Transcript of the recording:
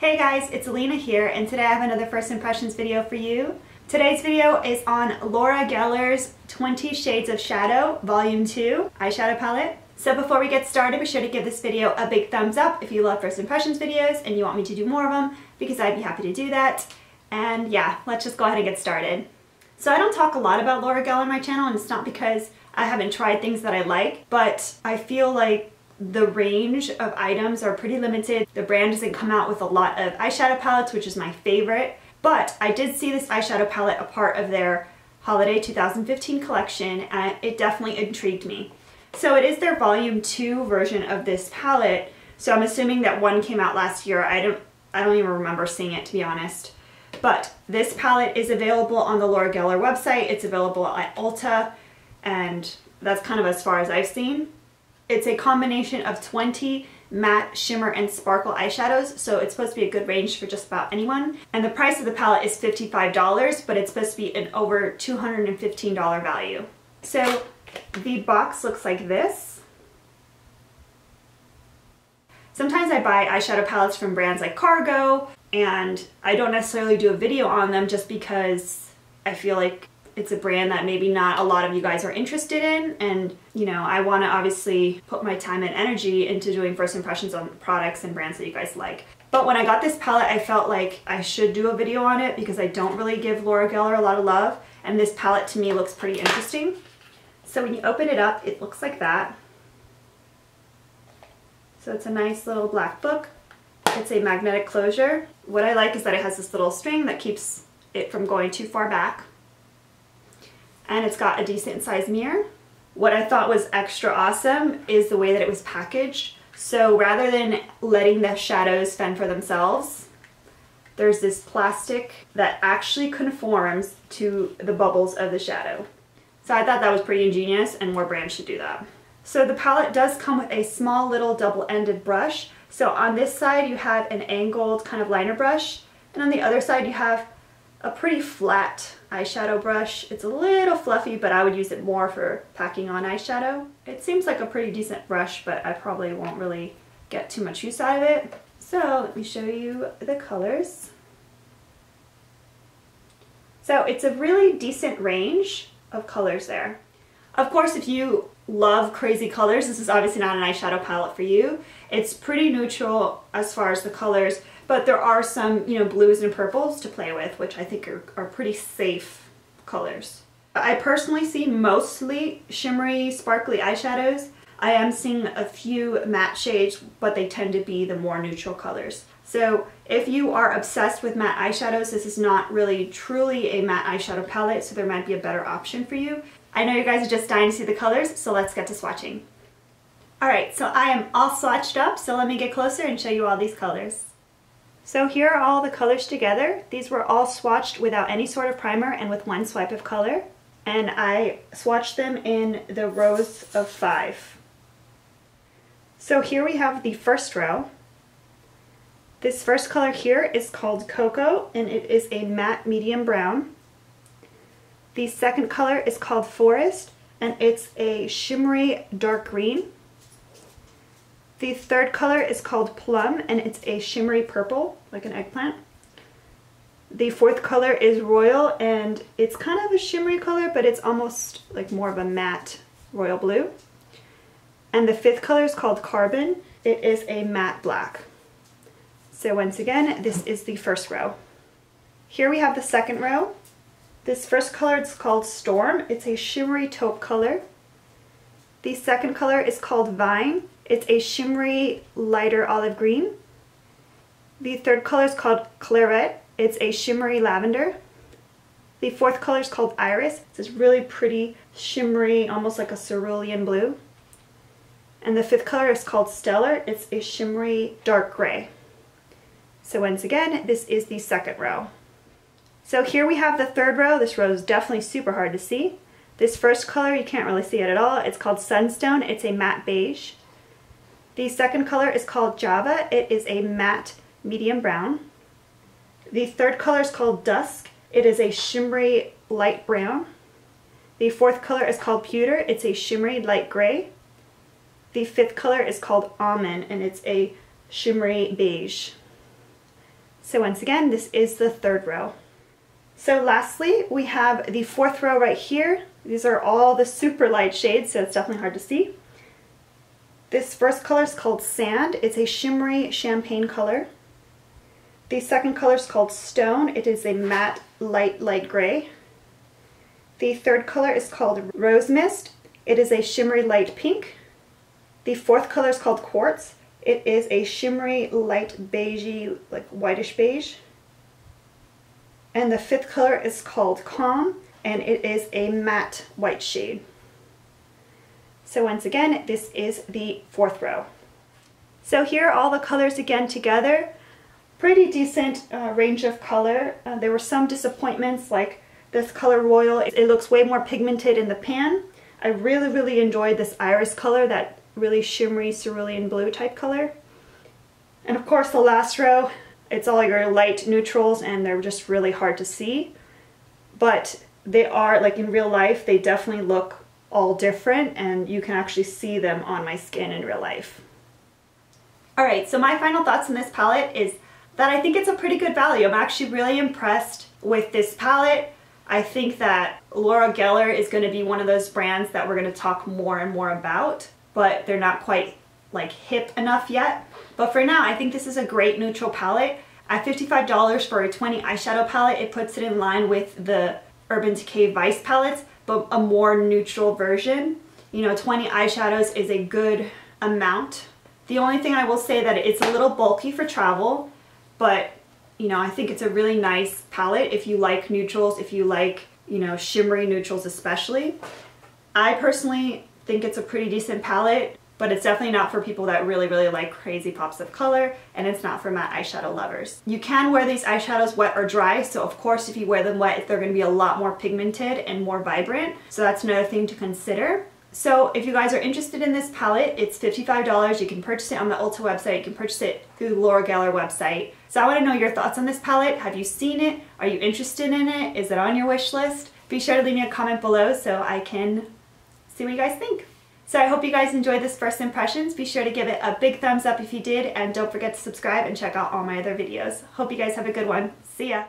Hey guys, it's Alina here, and today I have another first impressions video for you. Today's video is on Laura Geller's 20 Shades of Shadow Volume 2 Eyeshadow Palette. So before we get started, be sure to give this video a big thumbs up if you love first impressions videos and you want me to do more of them, because I'd be happy to do that. And yeah, let's just go ahead and get started. So I don't talk a lot about Laura Geller on my channel, and it's not because I haven't tried things that I like, but I feel like the range of items are pretty limited. The brand doesn't come out with a lot of eyeshadow palettes, which is my favorite, but I did see this eyeshadow palette a part of their holiday 2015 collection, and it definitely intrigued me. So it is their volume 2 version of this palette, so I'm assuming that one came out last year. I don't even remember seeing it, to be honest. But this palette is available on the Laura Geller website. It's available at Ulta, and that's kind of as far as I've seen. It's a combination of 20 matte, shimmer, and sparkle eyeshadows, so it's supposed to be a good range for just about anyone. And the price of the palette is $55, but it's supposed to be an over $215 value. So the box looks like this. Sometimes I buy eyeshadow palettes from brands like Cargo, and I don't necessarily do a video on them just because I feel like it's a brand that maybe not a lot of you guys are interested in, and you know, I want to obviously put my time and energy into doing first impressions on products and brands that you guys like. But when I got this palette, I felt like I should do a video on it because I don't really give Laura Geller a lot of love, and this palette to me looks pretty interesting. So when you open it up, it looks like that. So it's a nice little black book. It's a magnetic closure. What I like is that it has this little string that keeps it from going too far back. And it's got a decent sized mirror. What I thought was extra awesome is the way that it was packaged. So rather than letting the shadows fend for themselves, there's this plastic that actually conforms to the bubbles of the shadow. So I thought that was pretty ingenious, and more brands should do that. So the palette does come with a small little double-ended brush. So on this side you have an angled kind of liner brush, and on the other side you have a pretty flat eyeshadow brush. It's a little fluffy, but I would use it more for packing on eyeshadow. It seems like a pretty decent brush, but I probably won't really get too much use out of it. So let me show you the colors. So it's a really decent range of colors there. Of course, if you love crazy colors, this is obviously not an eyeshadow palette for you. It's pretty neutral as far as the colors, but there are some, you know, blues and purples to play with, which I think are pretty safe colors. I personally see mostly shimmery, sparkly eyeshadows. I am seeing a few matte shades, but they tend to be the more neutral colors. So if you are obsessed with matte eyeshadows, this is not really truly a matte eyeshadow palette, so there might be a better option for you. I know you guys are just dying to see the colors, so let's get to swatching. Alright, so I am all swatched up, so let me get closer and show you all these colors. So here are all the colors together. These were all swatched without any sort of primer and with one swipe of color. And I swatched them in the rows of 5. So here we have the first row. This first color here is called Cocoa, and it is a matte medium brown. The second color is called Forest, and it's a shimmery dark green. The third color is called Plum, and it's a shimmery purple, like an eggplant. The fourth color is Royal, and it's kind of a shimmery color, but it's almost like more of a matte royal blue. And the fifth color is called Carbon. It is a matte black. So once again, this is the first row. Here we have the second row. This first color is called Storm. It's a shimmery taupe color. The second color is called Vine. It's a shimmery lighter olive green. The third color is called Claret. It's a shimmery lavender. The fourth color is called Iris. It's this really pretty shimmery, almost like a cerulean blue. And the fifth color is called Stellar. It's a shimmery dark gray. So once again, this is the second row. So here we have the third row. This row is definitely super hard to see. This first color, you can't really see it at all. It's called Sunstone. It's a matte beige. The second color is called Java. It is a matte medium brown. The third color is called Dusk. It is a shimmery light brown. The fourth color is called Pewter. It's a shimmery light gray. The fifth color is called Almond, and it's a shimmery beige. So once again, this is the third row. So lastly, we have the fourth row right here. These are all the super light shades, so it's definitely hard to see. This first color is called Sand. It's a shimmery champagne color. The second color is called Stone. It is a matte light gray. The third color is called Rose Mist. It is a shimmery light pink. The fourth color is called Quartz. It is a shimmery light beigey, like whitish beige. And the fifth color is called Calm, and it is a matte white shade. So once again, this is the fourth row. So here are all the colors again together. Pretty decent range of color. There were some disappointments, like this color Royal. It looks way more pigmented in the pan. I really enjoyed this iris color, that really shimmery cerulean blue type color. And of course the last row, it's all your light neutrals, and they're just really hard to see. But they are, like in real life, they definitely look all different, and you can actually see them on my skin in real life. Alright, so my final thoughts on this palette is that I think it's a pretty good value. I'm actually really impressed with this palette. I think that Laura Geller is going to be one of those brands that we're going to talk more and more about, but they're not quite like hip enough yet. But for now, I think this is a great neutral palette. At $55 for a 20 eyeshadow palette, it puts it in line with the Urban Decay Vice palettes, but a more neutral version. You know, 20 eyeshadows is a good amount. The only thing I will say that it's a little bulky for travel, but you know, I think it's a really nice palette if you like neutrals, if you like, you know, shimmery neutrals especially. I personally think it's a pretty decent palette, but it's definitely not for people that really like crazy pops of color, and it's not for matte eyeshadow lovers. You can wear these eyeshadows wet or dry, so of course if you wear them wet, they're going to be a lot more pigmented and more vibrant, so that's another thing to consider. So if you guys are interested in this palette, it's $55. You can purchase it on the Ulta website, you can purchase it through the Laura Geller website. So I want to know your thoughts on this palette. Have you seen it? Are you interested in it? Is it on your wish list? Be sure to leave me a comment below so I can see what you guys think. So I hope you guys enjoyed this first impressions. Be sure to give it a big thumbs up if you did, and don't forget to subscribe and check out all my other videos. Hope you guys have a good one. See ya!